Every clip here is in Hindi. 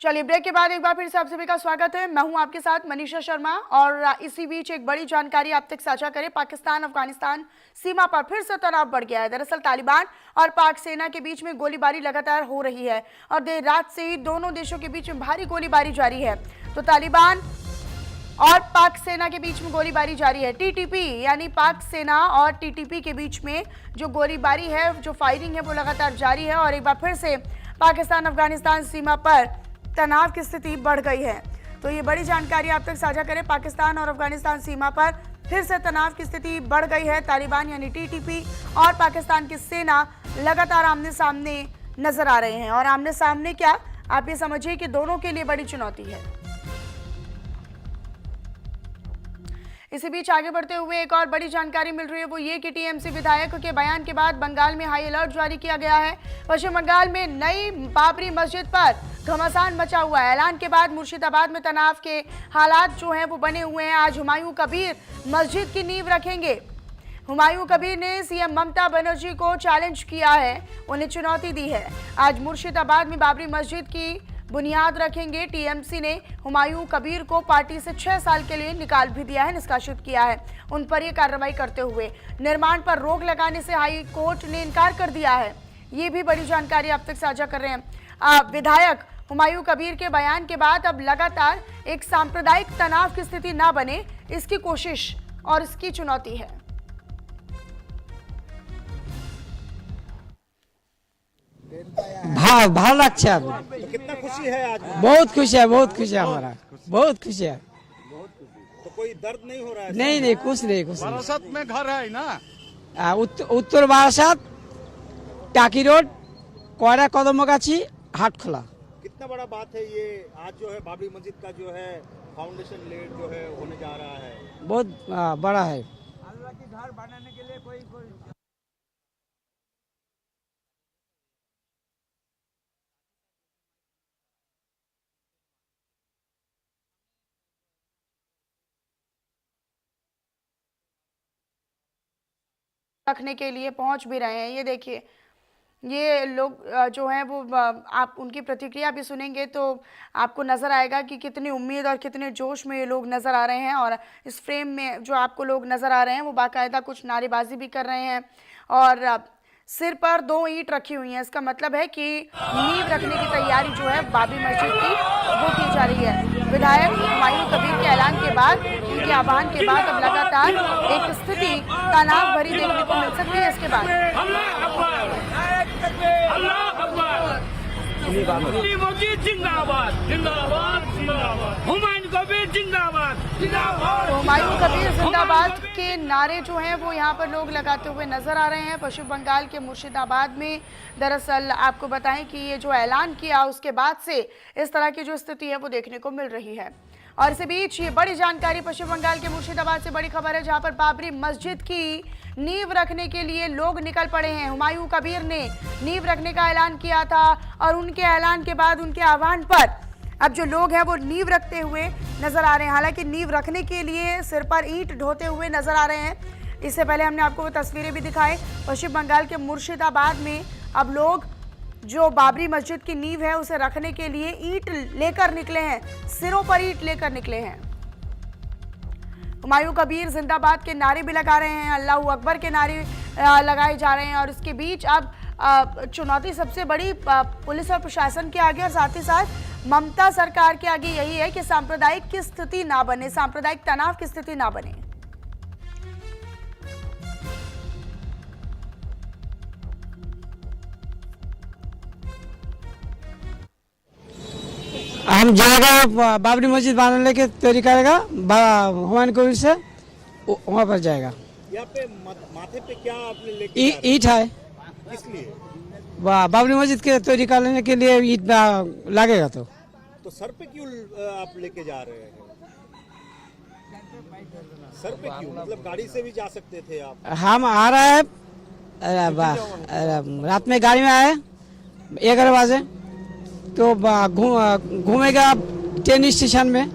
चलिए ब्रेक के बाद एक बार फिर से आप सभी का स्वागत है। मैं हूं आपके साथ मनीषा शर्मा और इसी बीच एक बड़ी जानकारी आप तक साझा करें। पाकिस्तान अफगानिस्तान सीमा पर फिर से तनाव बढ़ गया है। दरअसल तालिबान और पाक सेना के बीच में गोलीबारी लगातार हो रही है और देर रात से ही दोनों देशों के बीच में भारी गोलीबारी जारी है। तो तालिबान और पाक सेना के बीच में गोलीबारी जारी है। टीटीपी यानी पाक सेना और टीटीपी के बीच में जो गोलीबारी है, जो फायरिंग है, वो लगातार जारी है और एक बार फिर से पाकिस्तान अफगानिस्तान सीमा पर तनाव की स्थिति बढ़ गई है। तो ये बड़ी जानकारी आप तक साझा करें। पाकिस्तान और अफगानिस्तान सीमा पर फिर से तनाव की स्थिति बढ़ गई है। तालिबान यानी टीटीपी और पाकिस्तान की सेना लगातार आमने सामने नजर आ रहे हैं और आमने सामने क्या, आप ये समझिए कि दोनों के लिए बड़ी चुनौती है। इसी बीच आगे बढ़ते हुए एक और बड़ी जानकारी मिल रही है, वो ये कि टीएमसी विधायक के बयान के बाद बंगाल में हाई अलर्ट जारी किया गया है। पश्चिम बंगाल में नई बाबरी मस्जिद पर घमासान मचा हुआ है। ऐलान के बाद मुर्शिदाबाद में तनाव के हालात जो हैं वो बने हुए हैं। आज हुमायूं कबीर मस्जिद की नींव रखेंगे। हुमायूं कबीर ने सीएम ममता बनर्जी को चैलेंज किया है, उन्हें चुनौती दी है। आज मुर्शिदाबाद में बाबरी मस्जिद की बुनियाद रखेंगे। टीएमसी ने हुमायूं कबीर को पार्टी से 6 साल के लिए निकाल भी दिया है, निष्कासित किया है। उन पर यह कार्रवाई करते हुए निर्माण पर रोक लगाने से हाई कोर्ट ने इनकार कर दिया है। ये भी बड़ी जानकारी आप तक साझा कर रहे हैं। विधायक हुमायूं कबीर के बयान के बाद अब लगातार एक सांप्रदायिक तनाव की स्थिति ना बने, इसकी कोशिश और इसकी चुनौती है। भाव लगता है। तो कितना खुशी है आज? बहुत खुशी है, बहुत खुशी है, हमारा बहुत खुशी है। तो कोई दर्द नहीं हो रहा है? नहीं, कुछ नहीं। बारासात में घर है ना, उत्तर बारासात, टाकी रोड, कोयरा कदमगाछी, हाटखोला। कितना बड़ा बात है ये, आज जो है बाबरी मस्जिद का जो है फाउंडेशन लेड जो है होने जा रहा है, बहुत बड़ा है। अल्लाह की घर बनाने के लिए कोई रखने के लिए पहुंच भी रहे हैं। ये देखिए, ये लोग जो हैं वो आप उनकी प्रतिक्रिया भी सुनेंगे तो आपको नज़र आएगा कि कितनी उम्मीद और कितने जोश में ये लोग नज़र आ रहे हैं। और इस फ्रेम में जो आपको लोग नज़र आ रहे हैं वो बाकायदा कुछ नारेबाजी भी कर रहे हैं और सिर पर 2 ईंट रखी हुई हैं। इसका मतलब है कि नींव रखने की तैयारी जो है बाबरी मस्जिद की वो की जा रही है। विधायक हुमायूं कबीर के ऐलान के बाद, उनके आह्वान के बाद अब लगातार एक स्थिति तनाव भरी देखने को मिल सकती है। इसके बाद हुमायूं कबीर जिंदाबाद के नारे जो हैं वो यहाँ पर लोग लगाते हुए नजर आ रहे हैं। पश्चिम बंगाल के मुर्शिदाबाद में दरअसल आपको बताएं कि ये जो ऐलान किया उसके बाद से इस तरह की जो स्थिति है वो देखने को मिल रही है। और इसी बीच ये बड़ी जानकारी पश्चिम बंगाल के मुर्शिदाबाद से बड़ी खबर है, जहां पर बाबरी मस्जिद की नींव रखने के लिए लोग निकल पड़े हैं। हुमायूं कबीर ने नींव रखने का ऐलान किया था और उनके ऐलान के बाद, उनके आह्वान पर अब जो लोग हैं वो नींव रखते हुए नजर आ रहे हैं। हालांकि नींव रखने के लिए सिर पर ईंट ढोते हुए नजर आ रहे हैं। इससे पहले हमने आपको वो तस्वीरें भी दिखाई। पश्चिम बंगाल के मुर्शिदाबाद में अब लोग जो बाबरी मस्जिद की नींव है उसे रखने के लिए ईंट लेकर निकले हैं, सिरों पर ईंट लेकर निकले हैं। हुमायूं कबीर जिंदाबाद के नारे भी लगा रहे हैं, अल्लाहू अकबर के नारे लगाए जा रहे हैं। और इसके बीच अब चुनौती सबसे बड़ी पुलिस और प्रशासन के आगे और साथ ही साथ ममता सरकार के आगे यही है कि सांप्रदायिक की स्थिति ना बने, सांप्रदायिक तनाव की स्थिति ना बने। हम जाएगा बाबरी मस्जिद बनाने के तैयारी करेगा, हुमायूं कबीर से वहाँ पर जाएगा। यहाँ पे माथे पे क्या आपने लेके ईट है, इसलिए बाबरी मस्जिद के तैयारी करने के लिए ईट लगेगा। तो सर पे क्यों आप लेके जा रहे हैं? सर पे क्यों? मतलब गाड़ी से भी जा सकते थे आप। हम आ रहे हैं, रात में गाड़ी में आए 11 बजे, तो घूमेगा ट्रेन स्टेशन में,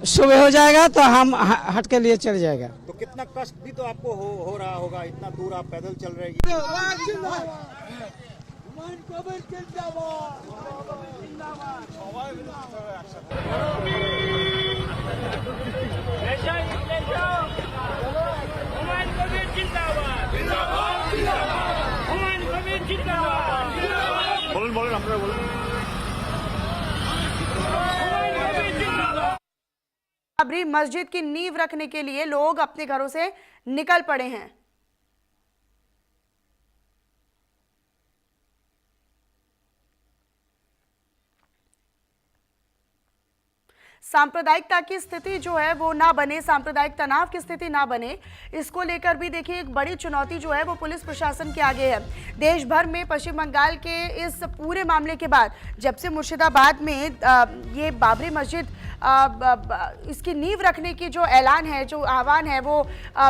सुबह हो जाएगा तो हम हट के लिए चल जाएगा। तो कितना कष्ट भी तो आपको हो रहा होगा, इतना दूर आप पैदल चल रहे हैं। বলুন বলুন আপনারা বলুন। बाबरी मस्जिद की नींव रखने के लिए लोग अपने घरों से निकल पड़े हैं। सांप्रदायिकता की स्थिति जो है वो ना बने, सांप्रदायिक तनाव की स्थिति ना बने, इसको लेकर भी देखिए एक बड़ी चुनौती जो है वो पुलिस प्रशासन के आगे है। देश भर में पश्चिम बंगाल के इस पूरे मामले के बाद जब से मुर्शिदाबाद में ये बाबरी मस्जिद इसकी नींव रखने की जो ऐलान है, जो आह्वान है वो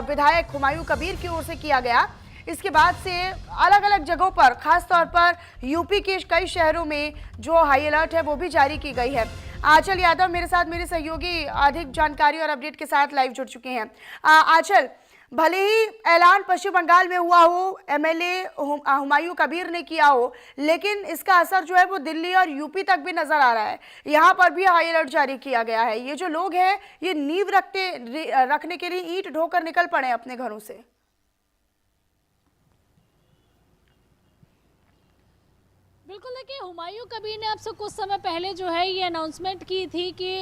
विधायक हुमायूं कबीर की ओर से किया गया, इसके बाद से अलग अलग जगहों पर, खास तौर पर यूपी के कई शहरों में जो हाई अलर्ट है वो भी जारी की गई है। आंचल यादव मेरे साथ, मेरे सहयोगी अधिक जानकारी और अपडेट के साथ लाइव जुड़ चुके हैं। आंचल, भले ही ऐलान पश्चिम बंगाल में हुआ हो, एमएलए हुमायूं कबीर ने किया हो, लेकिन इसका असर जो है वो दिल्ली और यूपी तक भी नजर आ रहा है। यहाँ पर भी हाई अलर्ट जारी किया गया है। ये जो लोग हैं ये नींव रखने के लिए ईंट ढोकर निकल पड़े अपने घरों से। बिल्कुल, देखिए हुमायूं कबीर ने अब से कुछ समय पहले जो है ये अनाउंसमेंट की थी कि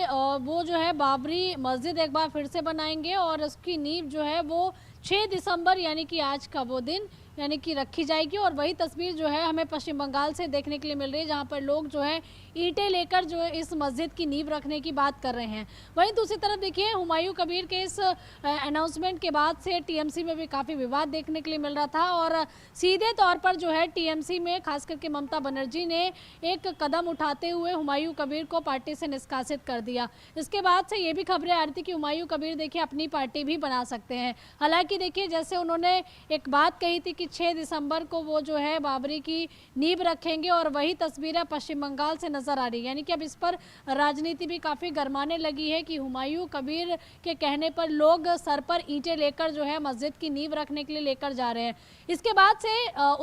वो जो है बाबरी मस्जिद एक बार फिर से बनाएंगे और उसकी नींव जो है वो 6 दिसंबर यानी कि आज का वो दिन यानी कि रखी जाएगी। और वही तस्वीर जो है हमें पश्चिम बंगाल से देखने के लिए मिल रही है, जहां पर लोग जो है ईंटें लेकर जो है इस मस्जिद की नींव रखने की बात कर रहे हैं। वहीं दूसरी तरफ देखिए हुमायूं कबीर के इस अनाउंसमेंट के बाद से टीएमसी में भी काफ़ी विवाद देखने के लिए मिल रहा था और सीधे तौर पर जो है टीएमसी में खास करके ममता बनर्जी ने एक कदम उठाते हुए हुमायूं कबीर को पार्टी से निष्कासित कर दिया। इसके बाद से ये भी खबरें आ रही थी कि हुमायूं कबीर देखिए अपनी पार्टी भी बना सकते हैं। हालांकि देखिए जैसे उन्होंने एक बात कही थी कि 6 दिसंबर को वो जो है बाबरी की नींव रखेंगे और वही तस्वीरें पश्चिम बंगाल से नजर आ रही है। यानी कि अब इस पर राजनीति भी काफ़ी गरमाने लगी है कि हुमायूं कबीर के कहने पर लोग सर पर ईंटें लेकर जो है मस्जिद की नींव रखने के लिए लेकर जा रहे हैं। इसके बाद से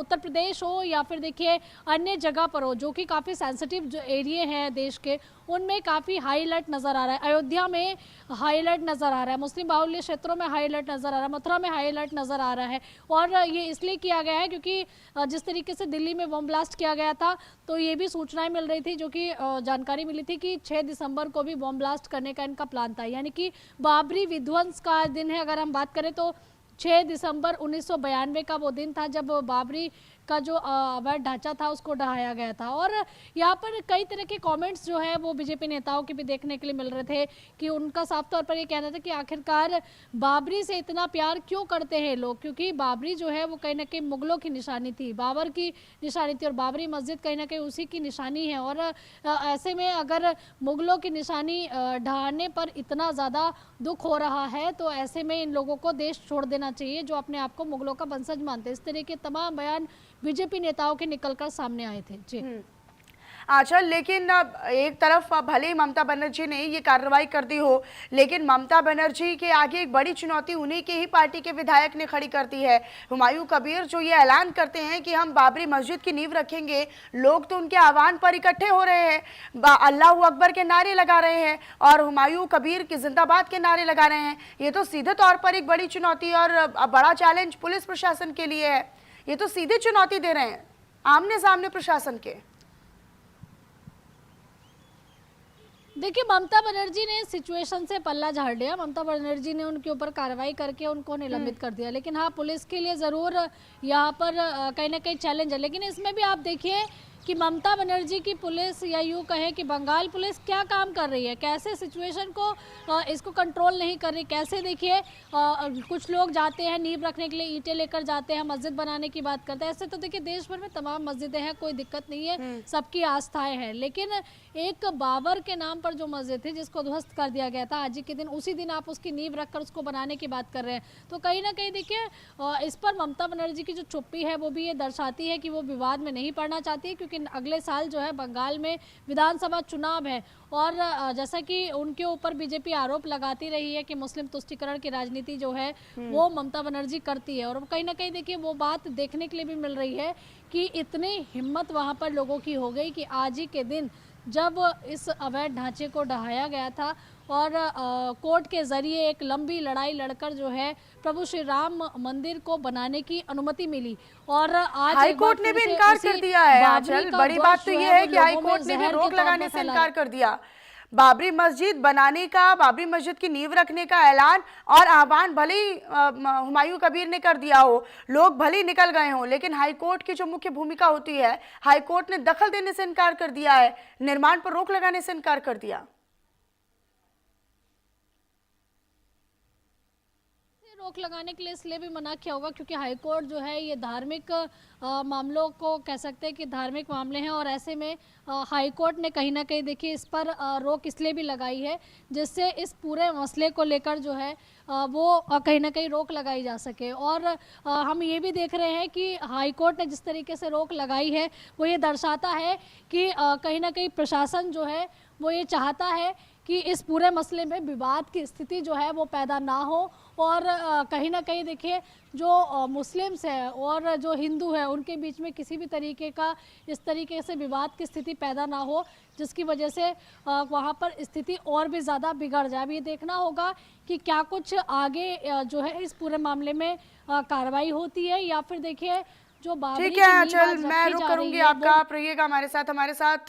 उत्तर प्रदेश हो या फिर देखिए अन्य जगह पर हो जो कि काफ़ी सेंसिटिव जो एरिया हैं देश के, उनमें काफ़ी हाई अलर्ट नज़र आ रहा है। अयोध्या में हाई अलर्ट नज़र आ रहा है, मुस्लिम बाहुल्य क्षेत्रों में हाई अलर्ट नज़र आ रहा है, मथुरा में हाई अलर्ट नज़र आ रहा है। और ये इसलिए किया गया है क्योंकि जिस तरीके से दिल्ली में बम ब्लास्ट किया गया था तो ये भी सूचनाएं मिल रही थी, जो कि जानकारी मिली थी कि 6 दिसंबर को भी बम ब्लास्ट करने का इनका प्लान था। यानी कि बाबरी विध्वंस का दिन है। अगर हम बात करें तो 6 दिसंबर 1992 का वो दिन था जब बाबरी का जो अवैध ढांचा था उसको ढहाया गया था। और यहाँ पर कई तरह के कमेंट्स जो है वो बीजेपी नेताओं के भी देखने के लिए मिल रहे थे कि उनका साफ तौर पर ये कहना था कि आखिरकार बाबरी से इतना प्यार क्यों करते हैं लोग, क्योंकि बाबरी जो है वो कहीं ना कहीं मुगलों की निशानी थी, बाबर की निशानी थी और बाबरी मस्जिद कहीं ना कहीं उसी की निशानी है। और ऐसे में अगर मुगलों की निशानी ढहाने पर इतना ज़्यादा दुख हो रहा है तो ऐसे में इन लोगों को देश छोड़ देना चाहिए जो अपने आप को मुगलों का वंशज मानते हैं। इस तरह के तमाम बयान बीजेपी नेताओं के निकलकर सामने आए थे। जी अच्छा, लेकिन एक तरफ भले ही ममता बनर्जी ने ये कार्रवाई कर दी हो, लेकिन ममता बनर्जी के आगे एक बड़ी चुनौती उन्हीं के ही पार्टी के विधायक ने खड़ी कर दी है। हुमायूं कबीर जो ये ऐलान करते हैं कि हम बाबरी मस्जिद की नींव रखेंगे, लोग तो उनके आह्वान पर इकट्ठे हो रहे हैं, अल्लाह अकबर के नारे लगा रहे हैं और हुमायूं कबीर की जिंदाबाद के नारे लगा रहे हैं। ये तो सीधे तौर पर एक बड़ी चुनौती और बड़ा चैलेंज पुलिस प्रशासन के लिए है। ये तो सीधी चुनौती दे रहे हैं आमने सामने प्रशासन के। देखिए ममता बनर्जी ने सिचुएशन से पल्ला झाड़ लिया। ममता बनर्जी ने उनके ऊपर कार्रवाई करके उनको निलंबित कर दिया। लेकिन हाँ, पुलिस के लिए ज़रूर यहाँ पर कहीं ना कहीं चैलेंज है। लेकिन इसमें भी आप देखिए कि ममता बनर्जी की पुलिस या यूँ कहें कि बंगाल पुलिस क्या काम कर रही है, कैसे सिचुएशन को इसको कंट्रोल नहीं कर रही। कैसे देखिए कुछ लोग जाते हैं नींव रखने के लिए ईंटें लेकर जाते हैं, मस्जिद बनाने की बात करते हैं। ऐसे तो देखिए देश भर में तमाम मस्जिदें हैं, कोई दिक्कत नहीं है, सबकी आस्थाएं हैं। लेकिन एक बाबर के नाम पर जो मस्जिद थी जिसको ध्वस्त कर दिया गया था आज ही के दिन, उसी दिन आप उसकी नींव रखकर उसको बनाने की बात कर रहे हैं। तो कहीं ना कहीं देखिए इस पर ममता बनर्जी की जो चुप्पी है वो भी ये दर्शाती है कि वो विवाद में नहीं पड़ना चाहती है, क्योंकि क्योंकि अगले साल जो है बंगाल में विधानसभा चुनाव है और जैसा कि उनके ऊपर बीजेपी आरोप लगाती रही है कि मुस्लिम तुष्टीकरण की राजनीति जो है वो ममता बनर्जी करती है और कहीं ना कहीं देखिए वो बात देखने के लिए भी मिल रही है कि इतनी हिम्मत वहां पर लोगों की हो गई कि आज ही के दिन जब इस अवैध ढांचे को ढहाया गया था और कोर्ट के जरिए एक लंबी लड़ाई लड़कर जो है प्रभु श्री राम मंदिर को बनाने की अनुमति मिली और आज हाई कोर्ट ने भी इनकार कर दिया है। आंचल, बड़ी बात तो ये है कि हाई कोर्ट ने भी रोक लगाने से इनकार कर दिया। बाबरी मस्जिद बनाने का, बाबरी मस्जिद की नींव रखने का ऐलान और आह्वान भले ही हुमायूं कबीर ने कर दिया हो, लोग भले ही निकल गए हों, लेकिन हाई कोर्ट की जो मुख्य भूमिका होती है, हाई कोर्ट ने दखल देने से इनकार कर दिया है, निर्माण पर रोक लगाने से इनकार कर दिया। रोक लगाने के लिए इसलिए भी मना किया होगा क्योंकि हाईकोर्ट जो है ये धार्मिक मामलों को कह सकते हैं कि धार्मिक मामले हैं और ऐसे में हाईकोर्ट ने कहीं ना कहीं देखिए इस पर रोक इसलिए भी लगाई है जिससे इस पूरे मसले को लेकर जो है वो कहीं ना कहीं रोक लगाई जा सके। और हम ये भी देख रहे हैं कि हाईकोर्ट ने जिस तरीके से रोक लगाई है वो ये दर्शाता है कि कहीं ना कहीं प्रशासन जो है वो ये चाहता है कि इस पूरे मसले में विवाद की स्थिति जो है वो पैदा ना हो और कहीं ना कहीं देखिए जो मुस्लिम्स है और जो हिंदू है उनके बीच में किसी भी तरीके का इस तरीके से विवाद की स्थिति पैदा ना हो जिसकी वजह से वहाँ पर स्थिति और भी ज़्यादा बिगड़ जाए। अब ये देखना होगा कि क्या कुछ आगे जो है इस पूरे मामले में कार्रवाई होती है या फिर देखिए ठीक है आंचल, मैं रुक करूंगी आपका, आप रहिएगा हमारे साथ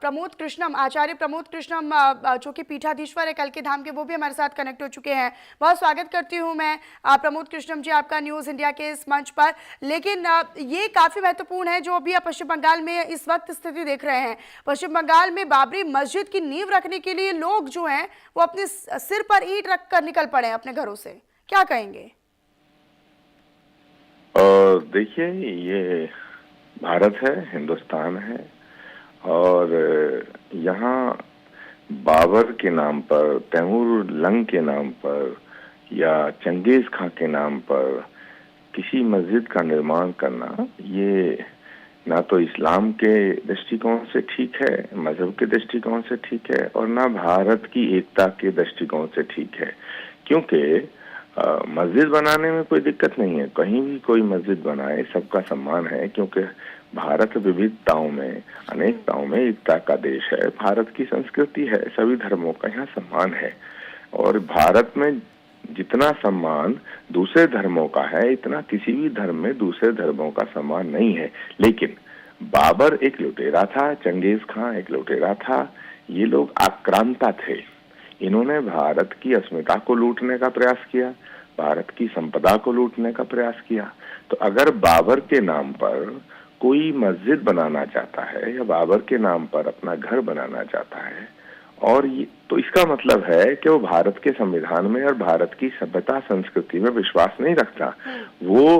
प्रमोद कृष्णम, आचार्य प्रमोद कृष्णम जो कि पीठाधीश्वर है कल के धाम के, वो भी हमारे साथ कनेक्ट हो चुके हैं। बहुत स्वागत करती हूं मैं प्रमोद कृष्णम जी आपका न्यूज़ इंडिया के इस मंच पर। लेकिन ये काफ़ी महत्वपूर्ण है जो अभी आप पश्चिम बंगाल में इस वक्त स्थिति देख रहे हैं। पश्चिम बंगाल में बाबरी मस्जिद की नींव रखने के लिए लोग जो हैं वो अपने सिर पर ईंट रख कर निकल पड़े हैं अपने घरों से, क्या कहेंगे? और देखिए ये भारत है, हिंदुस्तान है और यहाँ बाबर के नाम पर, तैमूर लंग के नाम पर या चंगेज खां के नाम पर किसी मस्जिद का निर्माण करना ये ना तो इस्लाम के दृष्टिकोण से ठीक है, मजहब के दृष्टिकोण से ठीक है और ना भारत की एकता के दृष्टिकोण से ठीक है। क्योंकि मस्जिद बनाने में कोई दिक्कत नहीं है, कहीं भी कोई मस्जिद बनाए सबका सम्मान है क्योंकि भारत विविधताओं में, अनेकताओं में एकता का देश है। भारत की संस्कृति है, सभी धर्मों का यहाँ सम्मान है और भारत में जितना सम्मान दूसरे धर्मों का है इतना किसी भी धर्म में दूसरे धर्मों का सम्मान नहीं है। लेकिन बाबर एक लुटेरा था, चंगेज खां एक लुटेरा था, ये लोग आक्रांता थे। इन्होंने भारत की अस्मिता को लूटने का प्रयास किया, भारत की संपदा को लूटने का प्रयास किया। तो अगर बाबर के नाम पर कोई मस्जिद बनाना चाहता है या बाबर के नाम पर अपना घर बनाना चाहता है और ये तो इसका मतलब है कि वो भारत के संविधान में और भारत की सभ्यता संस्कृति में विश्वास नहीं रखता। वो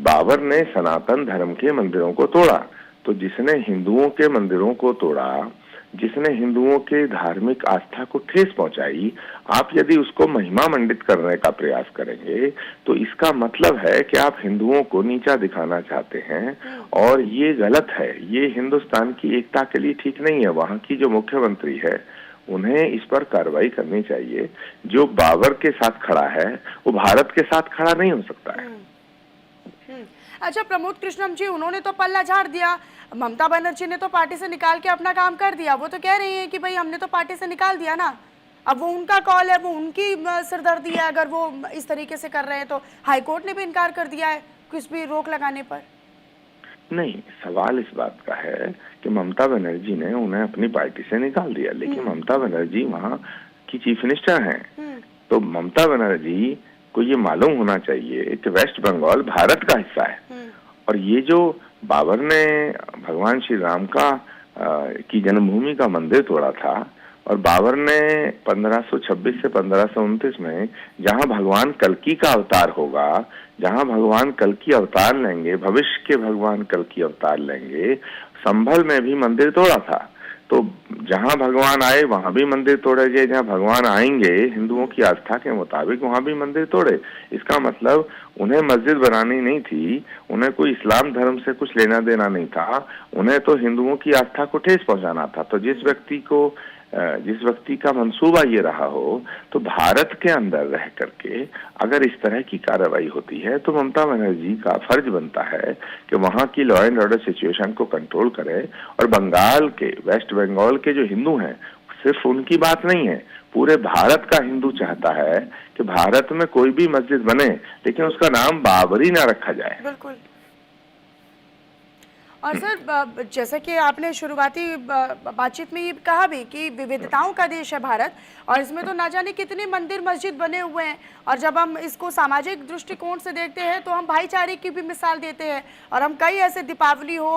बाबर ने सनातन धर्म के मंदिरों को तोड़ा, तो जिसने हिंदुओं के मंदिरों को तोड़ा, जिसने हिंदुओं के धार्मिक आस्था को ठेस पहुंचाई, आप यदि उसको महिमा मंडित करने का प्रयास करेंगे तो इसका मतलब है कि आप हिंदुओं को नीचा दिखाना चाहते हैं और ये गलत है। ये हिंदुस्तान की एकता के लिए ठीक नहीं है। वहाँ की जो मुख्यमंत्री है उन्हें इस पर कार्रवाई करनी चाहिए। जो बाबर के साथ खड़ा है वो भारत के साथ खड़ा नहीं हो सकता है। अच्छा प्रमोद कृष्णम जी, उन्होंने तो पल्ला झाड़ दिया, ममता बनर्जी ने तो पार्टी से निकाल के अपना काम कर दिया। वो तो कह रही है कि भाई हमने तो पार्टी से निकाल दिया ना, अब वो उनका कॉल है, वो उनकी सिरदर्दी है अगर वो इस तरीके से कर रहे हैं। तो हाईकोर्ट ने भी इनकार कर दिया है कुछ भी रोक लगाने पर। नहीं, सवाल इस बात का है कि ममता बनर्जी ने उन्हें अपनी पार्टी से निकाल दिया, लेकिन ममता बनर्जी वहाँ की चीफ मिनिस्टर हैं। तो ममता बनर्जी को ये मालूम होना चाहिए कि वेस्ट बंगाल भारत का हिस्सा है और ये जो बाबर ने भगवान श्री राम का की जन्मभूमि का मंदिर तोड़ा था और बाबर ने 1526 से 1529 में जहां भगवान कल्कि का अवतार होगा, जहां भगवान कल्कि अवतार लेंगे, भविष्य के भगवान कल्कि अवतार लेंगे, संभल में भी मंदिर तोड़ा था। तो जहां भगवान आए वहां भी मंदिर तोड़े गए, जहां भगवान आएंगे हिंदुओं की आस्था के मुताबिक वहां भी मंदिर तोड़े। इसका मतलब उन्हें मस्जिद बनानी नहीं थी, उन्हें कोई इस्लाम धर्म से कुछ लेना देना नहीं था, उन्हें तो हिंदुओं की आस्था को ठेस पहुंचाना था। तो जिस व्यक्ति का मंसूबा ये रहा हो, तो भारत के अंदर रह करके अगर इस तरह की कार्रवाई होती है तो ममता बनर्जी का फर्ज बनता है कि वहां की लॉ एंड ऑर्डर सिचुएशन को कंट्रोल करे। और बंगाल के, वेस्ट बंगाल के जो हिंदू हैं, सिर्फ उनकी बात नहीं है, पूरे भारत का हिंदू चाहता है कि भारत में कोई भी मस्जिद बने लेकिन उसका नाम बाबरी ना रखा जाए। बिल्कुल। और सर, जैसा कि आपने शुरुआती बातचीत में ये कहा भी कि विविधताओं का देश है भारत, और इसमें तो ना जाने कितने मंदिर मस्जिद बने हुए हैं, और जब हम इसको सामाजिक दृष्टिकोण से देखते हैं तो हम भाईचारे की भी मिसाल देते हैं, और हम कई ऐसे दीपावली हो